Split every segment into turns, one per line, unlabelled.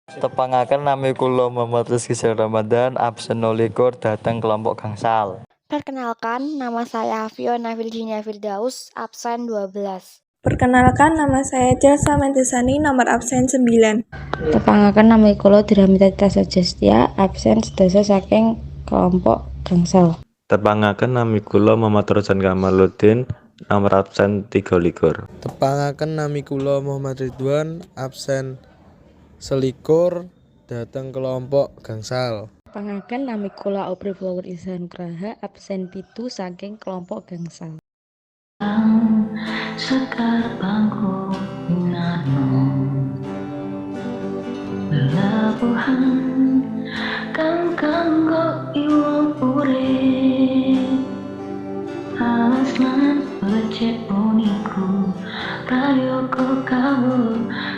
Tepangaken nami kula Muhammad Rizky Ramadan, absen 12 dateng kelompok gangsal.
Perkenalkan, nama saya Fiona Virginia Firdaus, absen 12.
Perkenalkan, nama saya Chelsea Mentisani, nomor absen 9.
Tepangaken nami kula Diramita Tasa Jastia, absen 11 saking kelompok gangsal.
Tepangaken nami kula Muhammad Rojan Kamaluddin, nomor absen 23.
Tepangaken nami kula Muhammad Ridwan, absen 21 dhateng kelompok gangsal.
Tepangaken nami kula Aubrey Flower Ihsan Nugraha, absen 7 saking kelompok gangsal.
Sekar bangku inano lelabuhan kang kanggo iwong urip alas lan becik uniku prayoga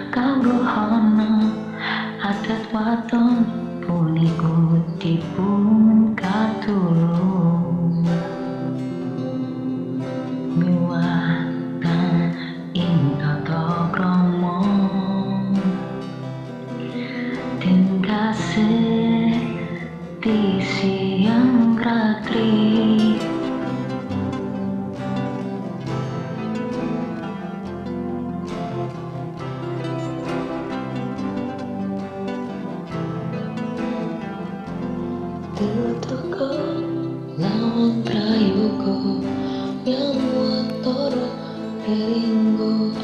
kanggo hono adat waton puniku dipun katulung miwatan ing tata krama den kasih di siang ratri Tentoko lawan prayoga yang watara ringgo